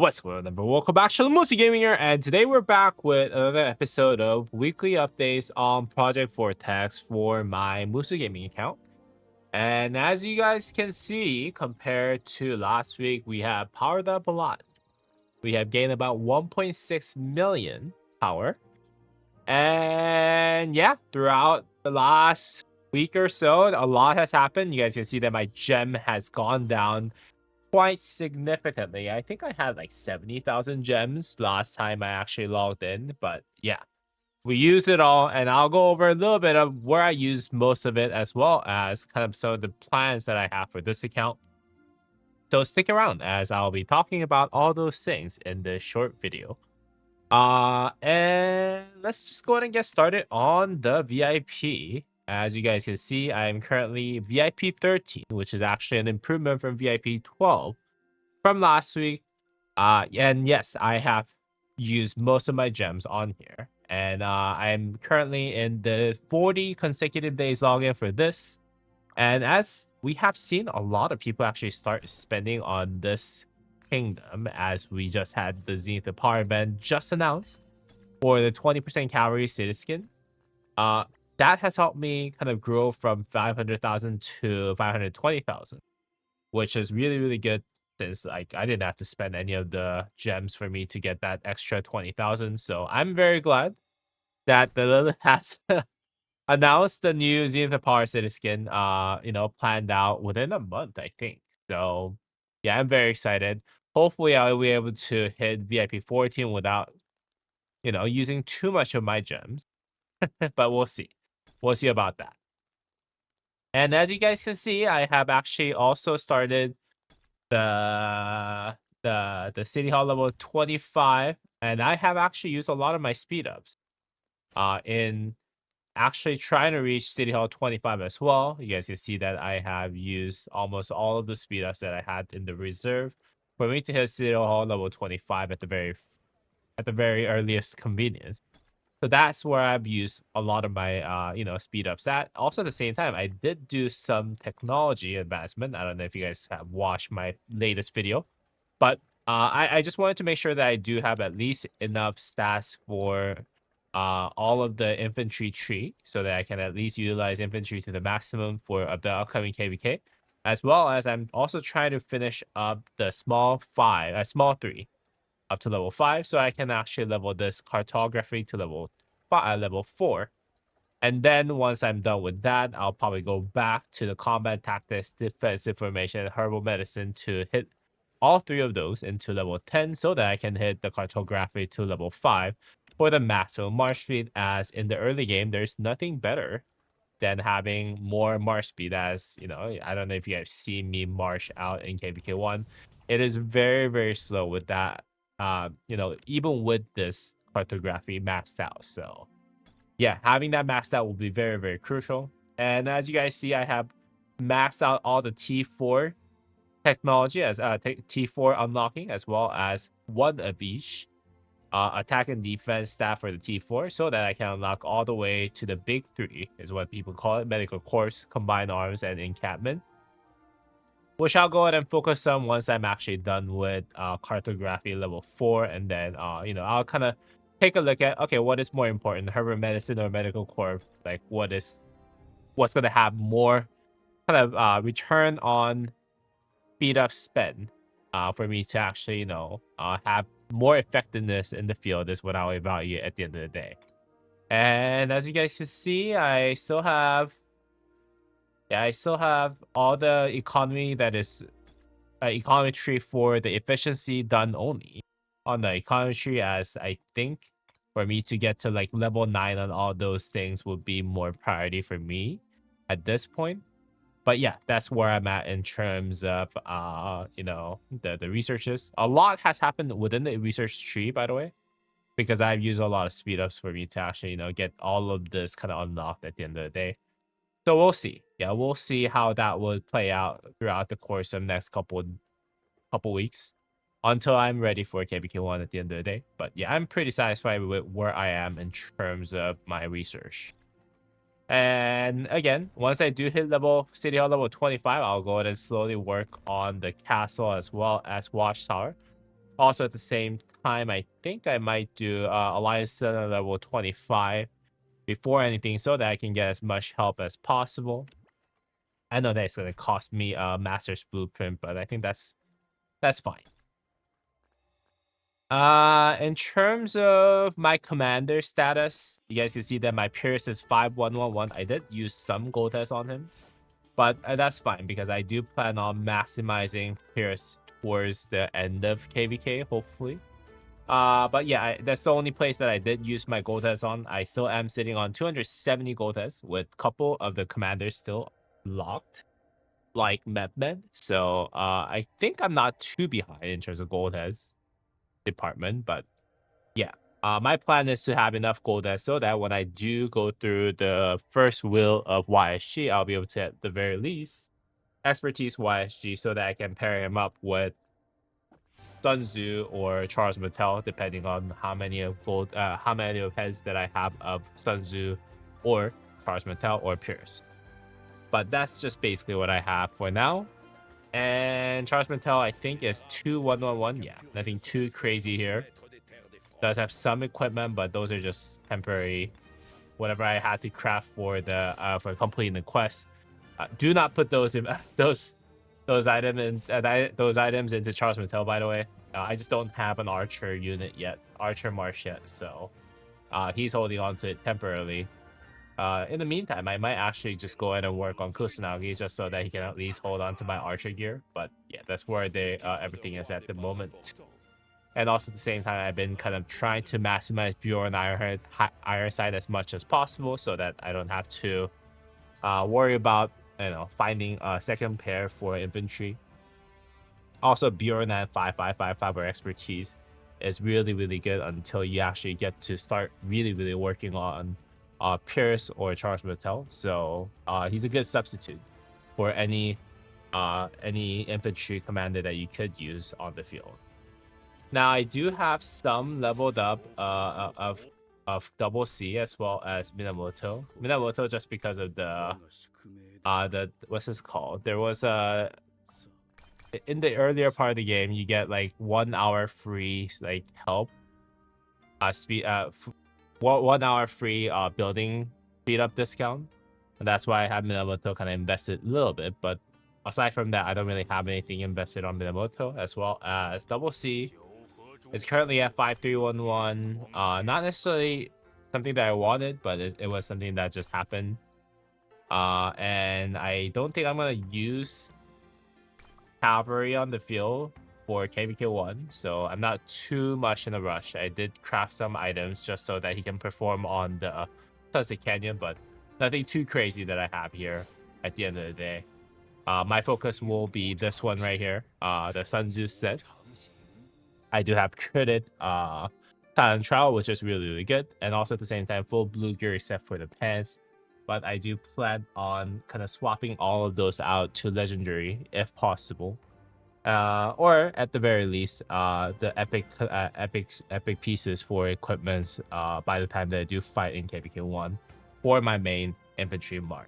What's going on, everyone? Welcome back to the Mostly Gaming here, and today we're back with another episode of weekly updates on Project Vortex for my Musu Gaming account. And as you guys can see, compared to last week, we have powered up a lot. We have gained about 1.6 million power. And yeah, throughout the last week or so, a lot has happened. You guys can see that my gem has gone down quite significantly. I think I had like 70,000 gems last time I actually logged in, but yeah, we used it all, and I'll go over a little bit of where I used most of it, as well as kind of some of the plans that I have for this account. So stick around as I'll be talking about all those things in this short video. And let's just go ahead and get started on the VIP. As you guys can see, I'm currently VIP13, which is actually an improvement from VIP12 from last week. And yes, I have used most of my gems on here. And I'm currently in the 40 consecutive days login for this. And as we have seen a lot of people actually start spending on this kingdom, as we just had the Zenith of Power event just announced for the 20% Cavalry city skin. That has helped me kind of grow from 500,000 to 520,000, which is really, really good, since like I didn't have to spend any of the gems for me to get that extra 20,000. So I'm very glad that the Lilith has announced the new Zenith Power City skin, planned out within a month, I think. So yeah, I'm very excited. Hopefully I'll be able to hit VIP14 without, using too much of my gems. But we'll see. We'll see about that. And as you guys can see, I have actually also started the City Hall level 25, and I have actually used a lot of my speed ups in actually trying to reach City Hall 25 as well. You guys can see that I have used almost all of the speed ups that I had in the reserve for me to hit City Hall level 25 at the very earliest convenience. So that's where I've used a lot of my speed ups at. Also at the same time, I did do some technology advancement. I don't know if you guys have watched my latest video, but I just wanted to make sure that I do have at least enough stats for all of the infantry tree, so that I can at least utilize infantry to the maximum for the upcoming KVK, as well as I'm also trying to finish up the small 3 up to level 5, so I can actually level this cartography to level 4. And then once I'm done with that, I'll probably go back to the combat tactics, defensive formation, and herbal medicine to hit all 3 of those into level 10, so that I can hit the cartography to level 5 for the maximum march speed, as in the early game, there's nothing better than having more march speed. As I don't know if you guys see me march out in KVK1. It is very, very slow with that, even with this cartography maxed out. So yeah, having that maxed out will be very, very crucial. And as you guys see, I have maxed out all the T4 technology, as T4 unlocking, as well as one of each attack and defense stat for the T4, so that I can unlock all the way to the big 3, is what people call it: medical corps, combined arms, and encampment, which I'll go ahead and focus on once I'm actually done with cartography level 4. And then I'll kind of take a look at, okay, what is more important, herbal medicine or medical corps? Like, what's going to have more kind of return on speed up spend for me to actually have more effectiveness in the field, is what I'll evaluate at the end of the day. And as you guys can see, I still have all the economy, that is economy tree for the efficiency done only on the economy tree, as I think for me to get to like level 9 on all those things would be more priority for me at this point. But yeah, that's where I'm at in terms of the researches. A lot has happened within the research tree, by the way, because I've used a lot of speed ups for me to actually get all of this kind of unlocked at the end of the day. So we'll see. Yeah, we'll see how that would play out throughout the course of the next couple weeks, until I'm ready for KBK1 at the end of the day. But yeah, I'm pretty satisfied with where I am in terms of my research. And again, once I do hit City Hall level 25, I'll go ahead and slowly work on the castle as well as Watchtower. Also, at the same time, I think I might do Alliance Center level 25 before anything so that I can get as much help as possible. I know that it's going to cost me a Master's Blueprint, but I think that's fine. In terms of my commander status, you guys can see that my Pierce is 5111. I did use some gold test on him, but that's fine because I do plan on maximizing Pierce towards the end of KVK, hopefully. But yeah, that's the only place that I did use my gold test on. I still am sitting on 270 gold tests with a couple of the commanders still locked, like Medmed. So I think I'm not too behind in terms of gold test department, but yeah. My plan is to have enough gold tests so that when I do go through the first wheel of YSG, I'll be able to, at the very least, expertise YSG so that I can pair him up with Sun Tzu or Charles Mattel, depending on how many of heads that I have of Sun Tzu or Charles Mattel or Pierce. But that's just basically what I have for now. And Charles Mattel, I think, is 2111. Yeah, nothing too crazy here. Does have some equipment, but those are just temporary. Whatever I had to craft for the for completing the quest. Do not put those in those items into Charles Mattel, by the way. I just don't have an archer unit yet, archer marsh yet, so he's holding on to it temporarily. In the meantime, I might actually just go ahead and work on Kusanagi just so that he can at least hold on to my archer gear. But yeah, that's where everything is at the moment. And also at the same time, I've been kind of trying to maximize Bjorn Ironside as much as possible so that I don't have to worry about finding a second pair for infantry. Also, Bjorn at 5555 or expertise is really, really good until you actually get to start really, really working on Pierce or Charles Mattel. So he's a good substitute for any infantry commander that you could use on the field. Now, I do have some leveled up of double C as well as Minamoto. Minamoto just because of the what's this called? There was in the earlier part of the game, you get like 1 hour free like help, speed 1 hour free building speed up discount, and that's why I have Minamoto kind of invested a little bit. But aside from that, I don't really have anything invested on Minamoto, as well as double C. It's currently at 5311. Not necessarily something that I wanted, but it was something that just happened. And I don't think I'm gonna use Cavalry on the field for KVK1, so I'm not too much in a rush. I did craft some items just so that he can perform on the Sunset Canyon, but nothing too crazy that I have here at the end of the day. My focus will be this one right here, the Sun Tzu set. I do have credit talent trial, which is really, really good, and also at the same time full blue gear except for the pants. But I do plan on kind of swapping all of those out to legendary if possible, or at the very least, the epic pieces for equipments by the time that I do fight in KVK1 for my main infantry mark.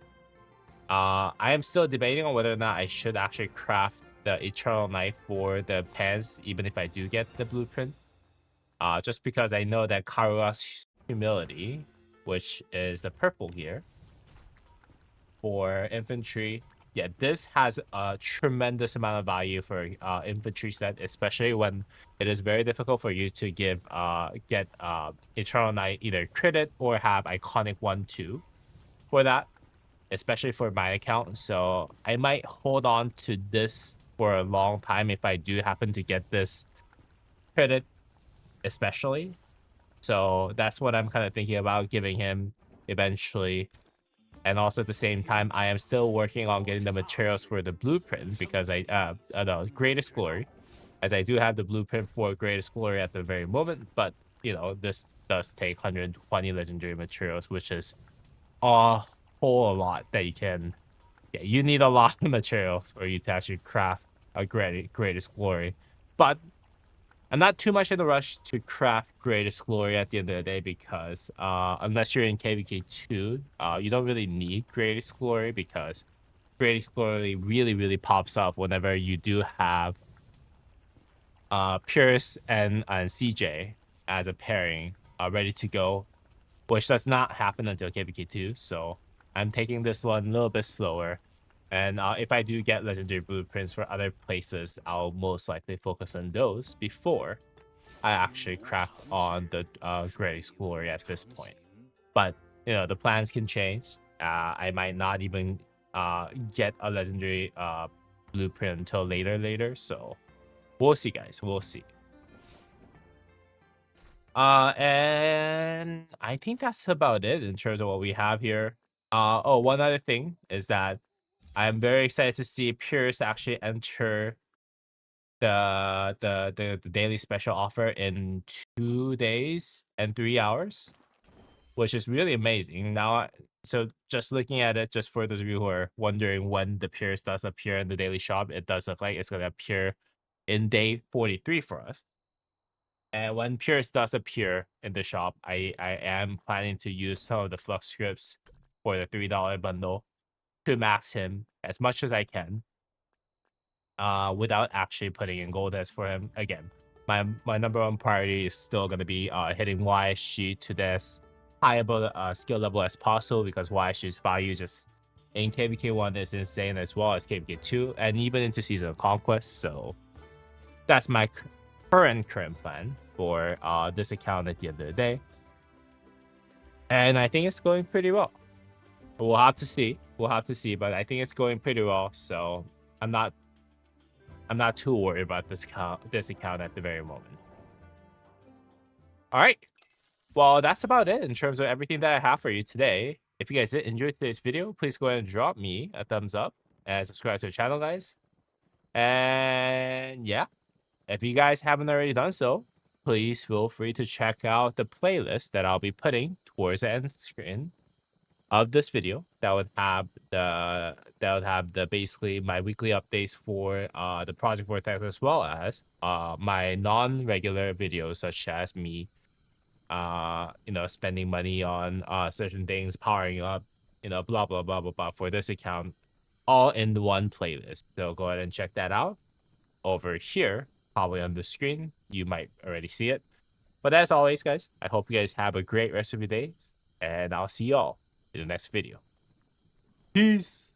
I am still debating on whether or not I should actually craft the Eternal Knife for the pants, even if I do get the blueprint. Just because I know that Karua's Humility, which is the purple gear for infantry, yeah, this has a tremendous amount of value for infantry set, especially when it is very difficult for you to get Eternal Knight either credit or have iconic 1-2 for that, especially for my account. So I might hold on to this for a long time if I do happen to get this credit, especially. So that's what I'm kind of thinking about giving him eventually. And also at the same time, I am still working on getting the materials for the blueprint because the Greatest Glory, as I do have the blueprint for Greatest Glory at the very moment. But this does take 120 legendary materials, which is a whole lot that you can. Yeah, you need a lot of materials for you to actually craft a Greatest Glory. But I'm not too much in a rush to craft Greatest Glory at the end of the day because unless you're in KVK2, you don't really need Greatest Glory because Greatest Glory really, really pops up whenever you do have Pierce and CJ as a pairing ready to go, which does not happen until KVK2. So I'm taking this one a little bit slower. And if I do get legendary blueprints for other places, I'll most likely focus on those before I actually crack on the Great Explorer at this point. But, you know, the plans can change. I might not even get a legendary blueprint until later. So we'll see, guys. We'll see. And I think that's about it in terms of what we have here. Oh, one other thing is that I'm very excited to see Pierce actually enter the daily special offer in 2 days and 3 hours, which is really amazing. Now, so just looking at it, just for those of you who are wondering when the Pierce does appear in the daily shop, it does look like it's going to appear in day 43 for us. And when Pierce does appear in the shop, I am planning to use some of the flux scripts for the $3 bundle to max him as much as I can, without actually putting in gold as for him. Again, my number one priority is still going to be hitting YSG to this high above skill level as possible, because YSG's value just in KVK1 is insane, as well as KVK2 and even into Season of Conquest. So that's my current plan for this account at the end of the day, and I think it's going pretty well. We'll have to see. But I think it's going pretty well. So I'm not too worried about this account at the very moment. All right. Well, that's about it in terms of everything that I have for you today. If you guys did enjoy today's video, please go ahead and drop me a thumbs up and subscribe to the channel, guys. And yeah, if you guys haven't already done so, please feel free to check out the playlist that I'll be putting towards the end screen of this video. That would have the basically my weekly updates for the Project Vortex, as well as my non-regular videos, such as me spending money on certain things, powering up, blah blah blah blah blah for this account, all in one playlist. So go ahead and check that out over here, probably on the screen. You might already see it. But as always, guys, I hope you guys have a great rest of your days, and I'll see y'all in the next video. Peace.